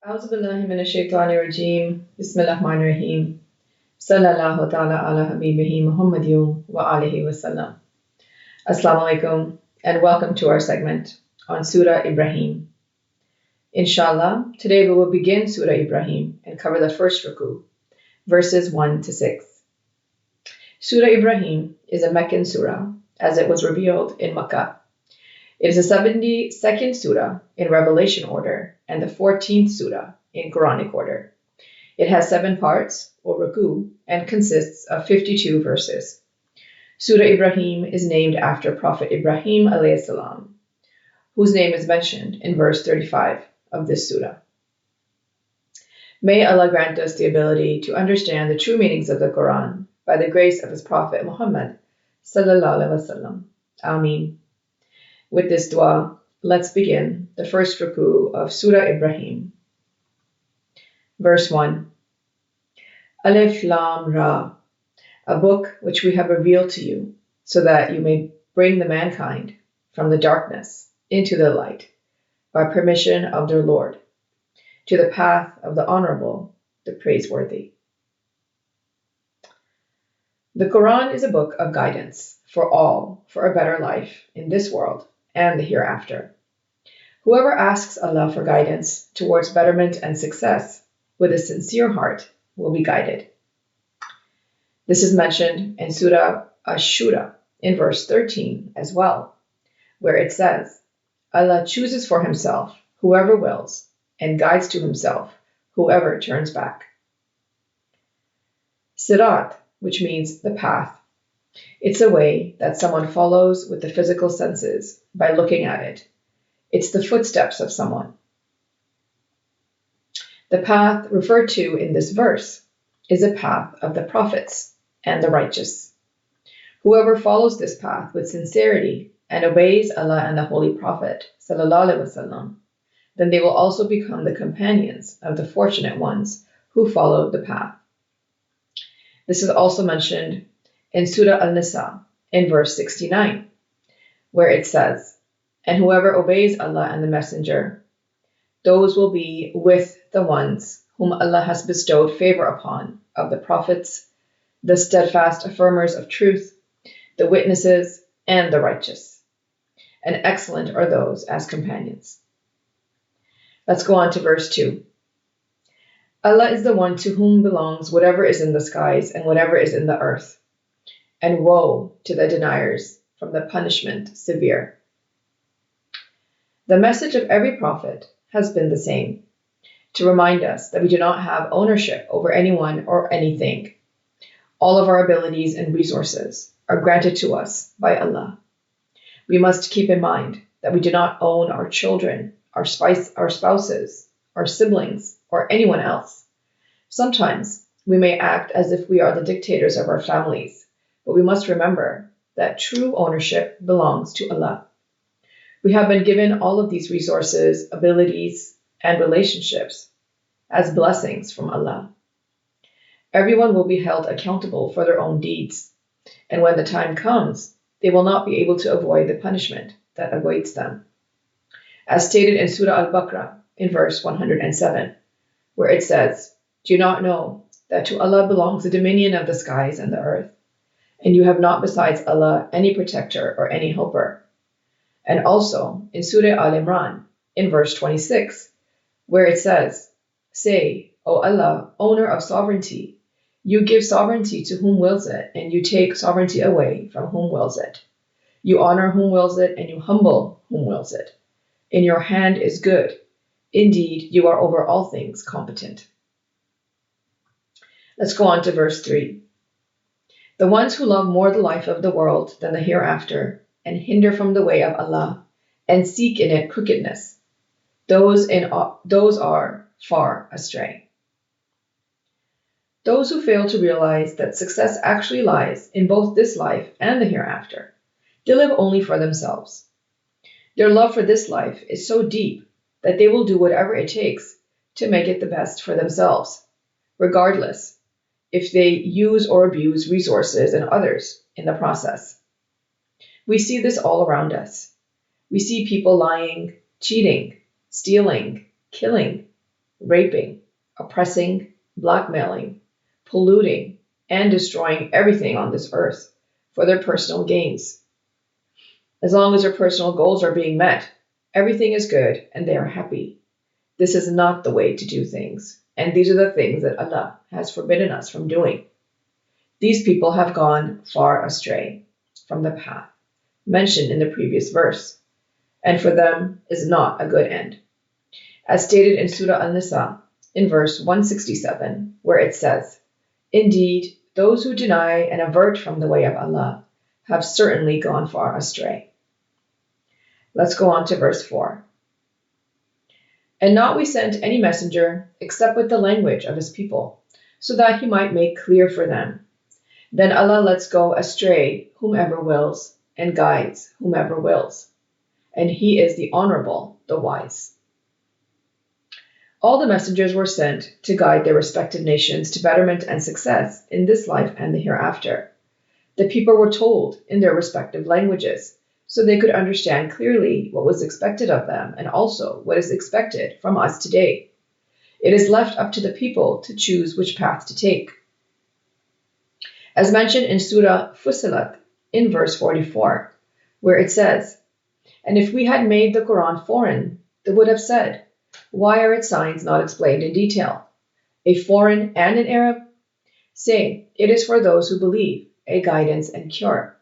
أعوذ بالله من الشيطان الرجيم بسم الله الرحمن الرحيم صلى الله تعالى على حبيبه محمد وآله وسلم. Assalamu alaikum and welcome to our segment on Surah Ibrahim. Inshallah, today we will begin Surah Ibrahim and cover the first Ruku, verses 1 to 6. Surah Ibrahim is a Meccan surah as it was revealed in Makkah. It is the 72nd surah in revelation order and the 14th surah in Quranic order. It has 7 parts, or Ruku, and consists of 52 verses. Surah Ibrahim is named after Prophet Ibrahim alayhi salam, whose name is mentioned in verse 35 of this surah. May Allah grant us the ability to understand the true meanings of the Quran by the grace of His Prophet Muhammad sallallahu alaihi wasallam. Ameen. With this dua, let's begin the first Ruku of Surah Ibrahim. Verse 1. Alif Lam Ra, a book which we have revealed to you, so that you may bring the mankind from the darkness into the light, by permission of their Lord, to the path of the honorable, the praiseworthy. The Quran is a book of guidance for all for a better life in this world and the hereafter. Whoever asks Allah for guidance towards betterment and success with a sincere heart will be guided. This is mentioned in Surah Ash-Shura in verse 13 as well, where it says, Allah chooses for Himself whoever wills and guides to Himself whoever turns back. Sirat, which means the path. It's a way that someone follows with the physical senses by looking at it. It's the footsteps of someone. The path referred to in this verse is a path of the prophets and the righteous. Whoever follows this path with sincerity and obeys Allah and the Holy Prophet sallallahu alaihi wasallam, then they will also become the companions of the fortunate ones who followed the path. This is also mentioned in Surah An-Nisa in verse 69, where it says, and whoever obeys Allah and the Messenger, those will be with the ones whom Allah has bestowed favor upon of the prophets, the steadfast affirmers of truth, the witnesses, and the righteous. And excellent are those as companions. Let's go on to verse 2. Allah is the one to whom belongs whatever is in the skies and whatever is in the earth. And woe to the deniers from the punishment severe. The message of every prophet has been the same, to remind us that we do not have ownership over anyone or anything. All of our abilities and resources are granted to us by Allah. We must keep in mind that we do not own our children, our spouses, our siblings, or anyone else. Sometimes we may act as if we are the dictators of our families, but we must remember that true ownership belongs to Allah. We have been given all of these resources, abilities, and relationships as blessings from Allah. Everyone will be held accountable for their own deeds, and when the time comes, they will not be able to avoid the punishment that awaits them. As stated in Surah Al-Baqarah in verse 107, where it says, do you not know that to Allah belongs the dominion of the skies and the earth, and you have not besides Allah any protector or any helper? And also in Surah Al-Imran in verse 26, where it says, say, O Allah, owner of sovereignty, you give sovereignty to whom wills it, and you take sovereignty away from whom wills it. You honor whom wills it, and you humble whom wills it. In your hand is good. Indeed, you are over all things competent. Let's go on to verse 3. The ones who love more the life of the world than the hereafter, and hinder from the way of Allah, and seek in it crookedness, those are far astray. Those who fail to realize that success actually lies in both this life and the hereafter, they live only for themselves. Their love for this life is so deep that they will do whatever it takes to make it the best for themselves, regardless if they use or abuse resources and others in the process. We see this all around us. We see people lying, cheating, stealing, killing, raping, oppressing, blackmailing, polluting, and destroying everything on this earth for their personal gains. As long as their personal goals are being met, everything is good and they are happy. This is not the way to do things, and these are the things that Allah has forbidden us from doing. These people have gone far astray from the path mentioned in the previous verse, and for them is not a good end. As stated in Surah An-Nisa in verse 167, where it says, "Indeed, those who deny and avert from the way of Allah have certainly gone far astray." Let's go on to verse 4. "And not we sent any messenger except with the language of his people, so that he might make clear for them. Then Allah lets go astray whomever wills and guides whomever wills. And he is the honorable, the wise." All the messengers were sent to guide their respective nations to betterment and success in this life and the hereafter. The people were told in their respective languages, so they could understand clearly what was expected of them and also what is expected from us today. It is left up to the people to choose which path to take. As mentioned in Surah Fussilat in verse 44, where it says, "And if we had made the Quran foreign, they would have said, 'Why are its signs not explained in detail? A foreign and an Arab?' Say, it is for those who believe, a guidance and cure.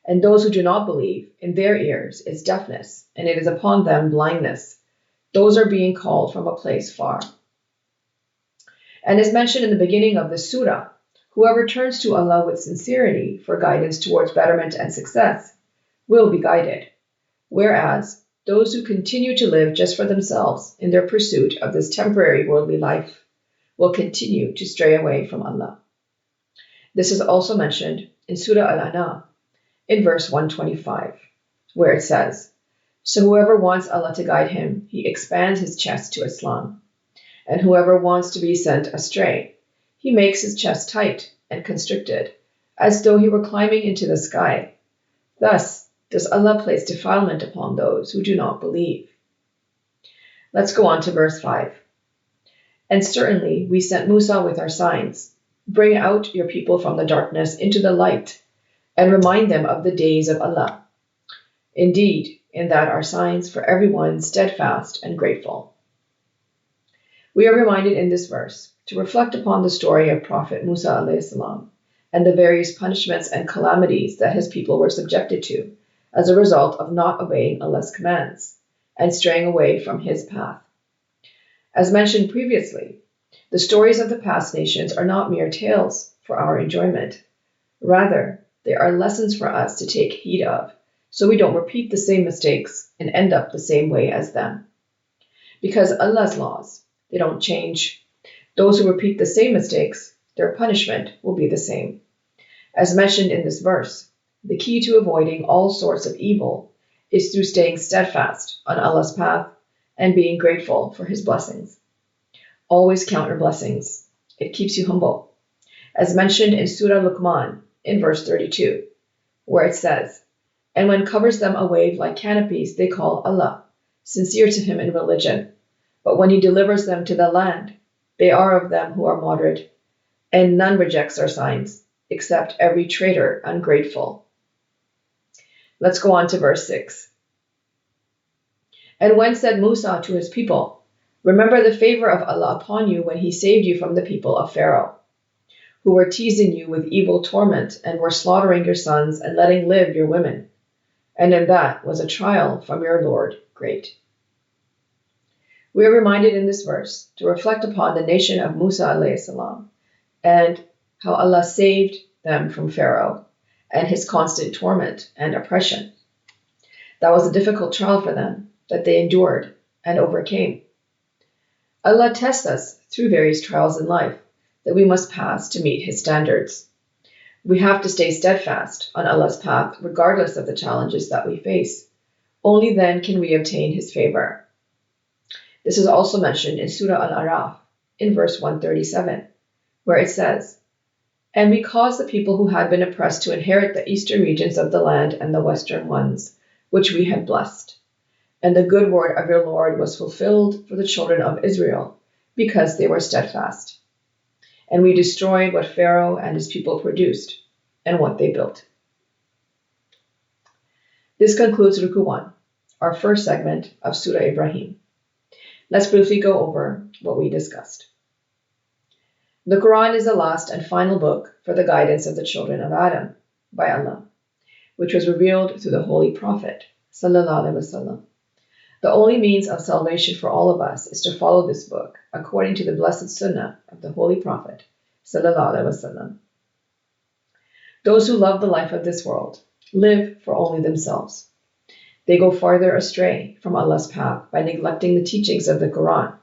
And those who do not believe, in their ears is deafness, and it is upon them blindness. Those are being called from a place far." And as mentioned in the beginning of the surah, whoever turns to Allah with sincerity for guidance towards betterment and success will be guided, whereas those who continue to live just for themselves in their pursuit of this temporary worldly life will continue to stray away from Allah. This is also mentioned in Surah Al-An'am in verse 125, where it says, "So whoever wants Allah to guide him, he expands his chest to Islam. And whoever wants to be sent astray, he makes his chest tight and constricted, as though he were climbing into the sky. Thus does Allah place defilement upon those who do not believe." Let's go on to verse 5. "And certainly we sent Musa with our signs. Bring out your people from the darkness into the light, and remind them of the days of Allah. Indeed, in that are signs for everyone steadfast and grateful." We are reminded in this verse to reflect upon the story of Prophet Musa a.s. and the various punishments and calamities that his people were subjected to as a result of not obeying Allah's commands and straying away from his path. As mentioned previously, the stories of the past nations are not mere tales for our enjoyment. Rather, they are lessons for us to take heed of, so we don't repeat the same mistakes and end up the same way as them. Because Allah's laws, they don't change. Those who repeat the same mistakes, their punishment will be the same. As mentioned in this verse, the key to avoiding all sorts of evil is through staying steadfast on Allah's path and being grateful for his blessings. Always count your blessings. It keeps you humble. As mentioned in Surah Luqman in verse 32, where it says, "And when covers them a wave like canopies, they call Allah, sincere to him in religion. But when he delivers them to the land, they are of them who are moderate, and none rejects our signs, except every traitor ungrateful." Let's go on to verse 6. "And when said Musa to his people, remember the favor of Allah upon you when he saved you from the people of Pharaoh, who were teasing you with evil torment and were slaughtering your sons and letting live your women. And in that was a trial from your Lord great." We are reminded in this verse to reflect upon the nation of Musa a.s. and how Allah saved them from Pharaoh and his constant torment and oppression. That was a difficult trial for them that they endured and overcame. Allah tests us through various trials in life that we must pass to meet his standards. We have to stay steadfast on Allah's path regardless of the challenges that we face. Only then can we obtain his favor. This is also mentioned in Surah Al-Araf in verse 137, where it says, "And we caused the people who had been oppressed to inherit the eastern regions of the land and the western ones, which we had blessed. And the good word of your Lord was fulfilled for the children of Israel, because they were steadfast. And we destroyed what Pharaoh and his people produced and what they built. This concludes Ruku 1, our first segment of Surah Ibrahim. Let's briefly go over what we discussed. The Quran is the last and final book for the guidance of the children of Adam by Allah, which was revealed through the Holy Prophet, sallallahu alaihi wasallam. The only means of salvation for all of us is to follow this book according to the blessed Sunnah of the Holy Prophet, sallallahu alaihi wasallam. Those who love the life of this world live for only themselves. They go farther astray from Allah's path by neglecting the teachings of the Quran,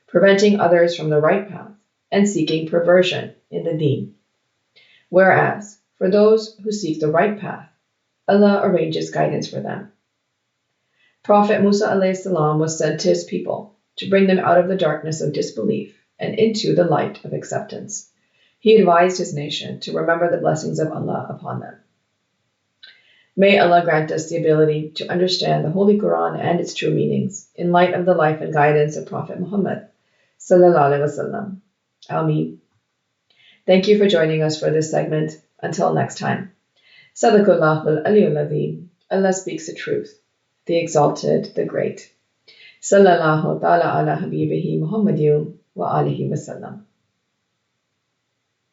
preventing others from the right path, and seeking perversion in the deen. Whereas, for those who seek the right path, Allah arranges guidance for them. Prophet Musa a.s. was sent to his people to bring them out of the darkness of disbelief and into the light of acceptance. He advised his nation to remember the blessings of Allah upon them. May Allah grant us the ability to understand the Holy Quran and its true meanings in light of the life and guidance of Prophet Muhammad sallallahu alaihi wasallam. Ameen. Thank you for joining us for this segment. Until next time. Sadaqallahul Aliyyul Azim. Allah speaks the truth, the exalted, the great. Sallallahu ta'ala ala habibihi Muhammadin wa alihi wasallam.